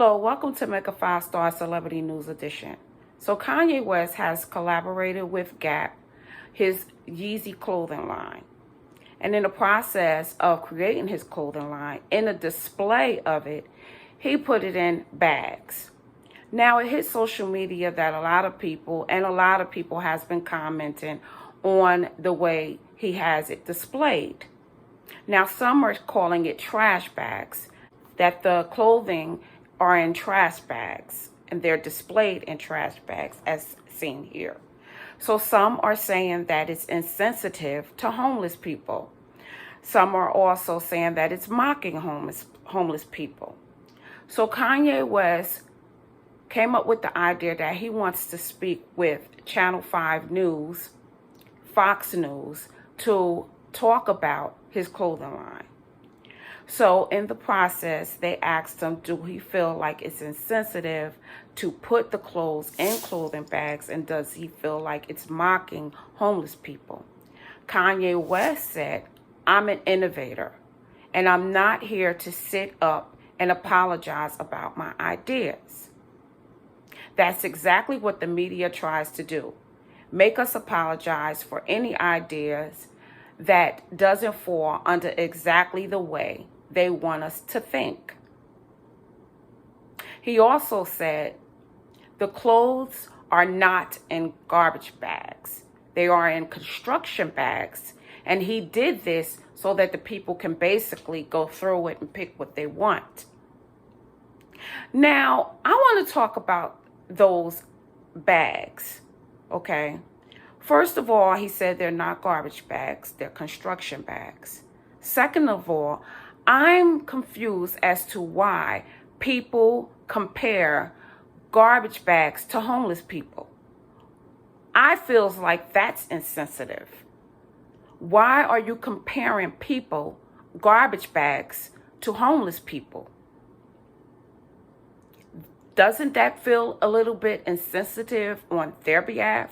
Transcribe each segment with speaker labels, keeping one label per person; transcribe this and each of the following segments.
Speaker 1: Hello, welcome to Make a 5-Star Celebrity News Edition. So Kanye West has collaborated with Gap, his Yeezy clothing line. And in the process of creating his clothing line, in a display of it, he put it in bags. Now it hit social media that a lot of people has been commenting on the way he has it displayed. Now some are calling it trash bags, that the clothing are in trash bags and they're displayed in trash bags as seen here. So some are saying that it's insensitive to homeless people. Some are also saying that it's mocking homeless people. So Kanye West came up with the idea that he wants to speak with Channel 5 News, Fox News, to talk about his clothing line. So in the process, they asked him, do he feel like it's insensitive to put the clothes in clothing bags, and does he feel like it's mocking homeless people? Kanye West said, I'm an innovator, and I'm not here to sit up and apologize about my ideas. That's exactly what the media tries to do. Make us apologize for any ideas that doesn't fall under exactly the way they want us to think. He also said the clothes are not in garbage bags. They are in construction bags. And he did this so that the people can basically go through it and pick what they want. Now, I want to talk about those bags, okay? First of all, he said they're not garbage bags, they're construction bags. Second of all, I'm confused as to why people compare garbage bags to homeless people. I feels like that's insensitive. Why are you comparing people, garbage bags, to homeless people? Doesn't that feel a little bit insensitive on their behalf?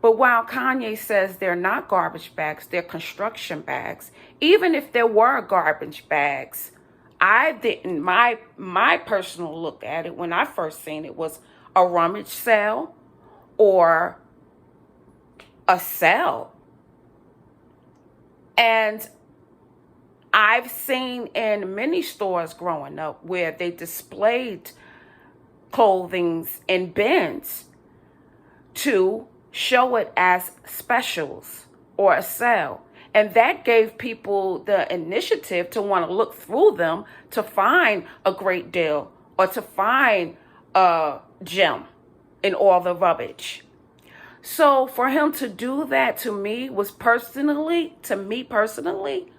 Speaker 1: But while Kanye says they're not garbage bags, they're construction bags, even if there were garbage bags, my personal look at it when I first seen it was a rummage sale or a sale. And I've seen in many stores growing up where they displayed clothing in bins to show it as specials or a sale. And that gave people the initiative to want to look through them to find a great deal or to find a gem in all the rubbish. So for him to do that to me personally,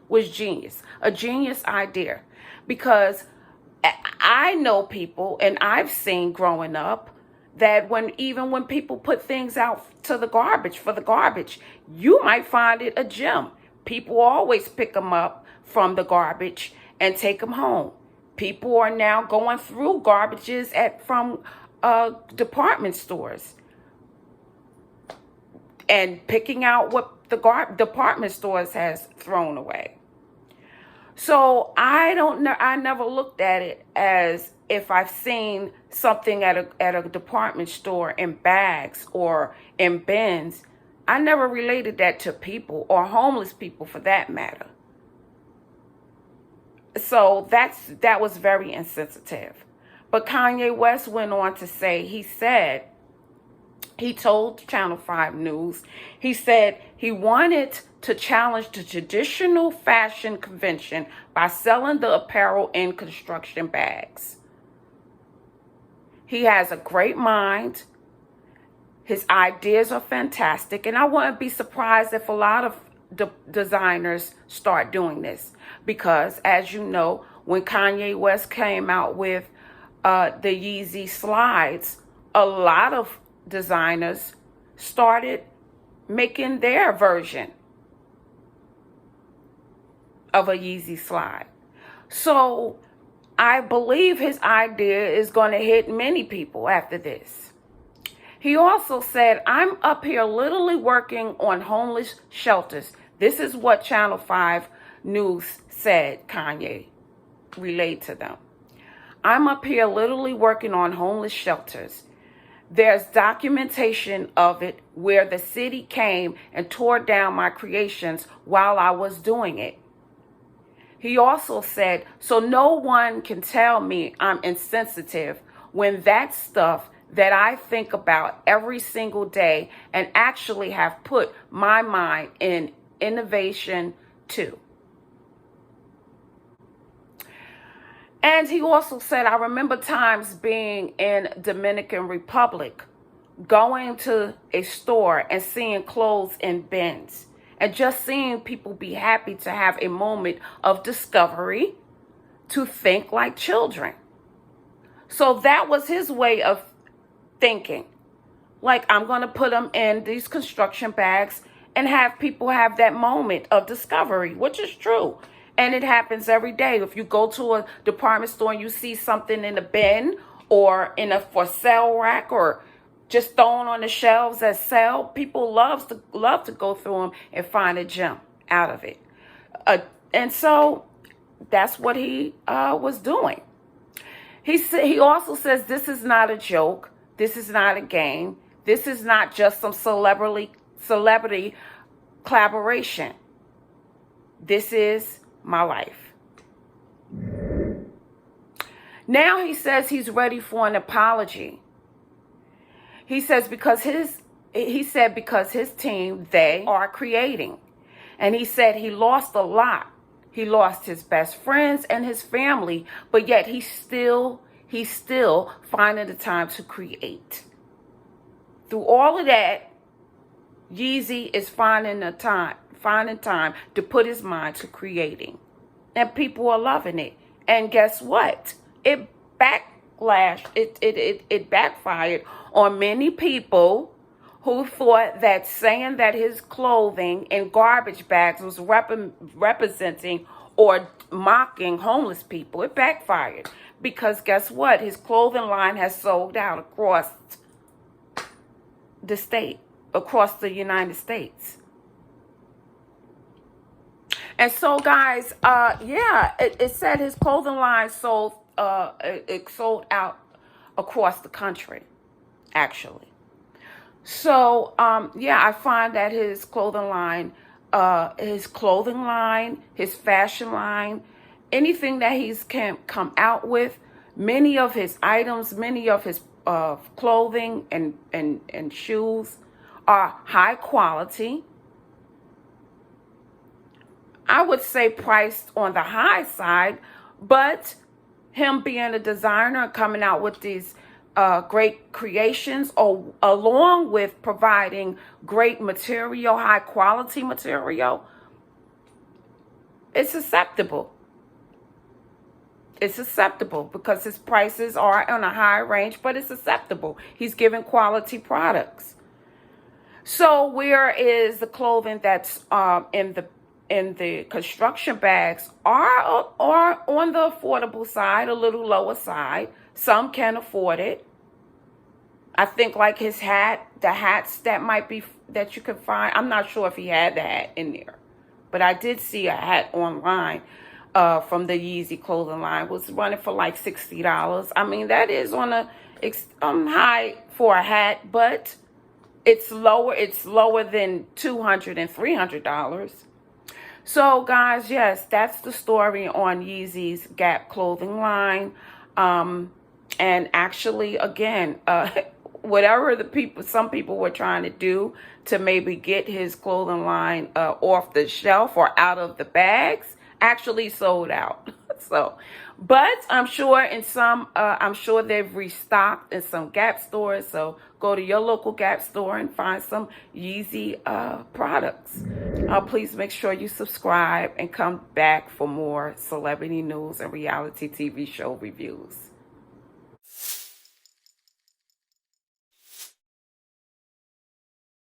Speaker 1: was genius. A genius idea. Because I know people, and I've seen growing up, that even when people put things out to the garbage, for the garbage, you might find it a gem. People always pick them up from the garbage and take them home. People are now going through garbages from department stores and picking out what the department stores has thrown away. So I don't know. I never looked at it as if I've seen something at a department store in bags or in bins. I never related that to people or homeless people for that matter. So that was very insensitive. But Kanye West went on to say, he told Channel 5 News, he said he wanted to challenge the traditional fashion convention by selling the apparel in construction bags. He has a great mind. His ideas are fantastic. And I wouldn't be surprised if a lot of designers start doing this. Because, as you know, when Kanye West came out with the Yeezy slides, a lot of designers started making their version of a Yeezy slide. So I believe his idea is going to hit many people after this. He also said, I'm up here literally working on homeless shelters. This is what Channel 5 News said Kanye relayed to them. I'm up here literally working on homeless shelters. There's documentation of it where the city came and tore down my creations while I was doing it. He also said, so no one can tell me I'm insensitive when that stuff that I think about every single day and actually have put my mind in innovation too. And he also said, I remember times being in Dominican Republic, going to a store and seeing clothes in bins and just seeing people be happy to have a moment of discovery, to think like children. So that was his way of thinking. Like, I'm going to put them in these construction bags and have people have that moment of discovery, which is true. And it happens every day. If you go to a department store and you see something in a bin or in a for sale rack or just thrown on the shelves as sell, people love to go through them and find a gem out of it. And so that's what he was doing. He also says this is not a joke. This is not a game. This is not just some celebrity collaboration. This is my life. Now he says he's ready for an apology. He says because his team, they are creating. And he said he lost a lot. He lost his best friends and his family, but yet he's still finding the time to create. Through all of that, Yeezy is finding time to put his mind to creating. And people are loving it. And guess what? It backfired on many people who thought that saying that his clothing in garbage bags was representing or mocking homeless people. It backfired. Because guess what? His clothing line has sold out across the state, across the United States. And so, guys, it said his clothing line sold out across the country, actually. So, I find that his clothing line, his fashion line, anything that he's can come out with, many of his items, many of his clothing and shoes are high quality. I would say priced on the high side, but him being a designer and coming out with these great creations, along with providing great material, high quality material, it's acceptable. It's acceptable because his prices are on a high range, but it's acceptable. He's giving quality products. So where is the clothing that's in the construction bags are on the affordable side, a little lower side. Some can afford it. I think like his hat, the hats that you can find. I'm not sure if he had the hat in there, but I did see a hat online from the Yeezy clothing line. Was running for like $60. I mean, that is on a high for a hat, but it's lower. It's lower than $200 and $300. So, guys, yes, that's the story on Yeezy's Gap clothing line. And actually, again, whatever some people were trying to do to maybe get his clothing line off the shelf or out of the bags, actually sold out. So, but I'm sure I'm sure they've restocked in some Gap stores. So go to your local Gap store and find some Yeezy products. Please make sure you subscribe and come back for more celebrity news and reality TV show reviews.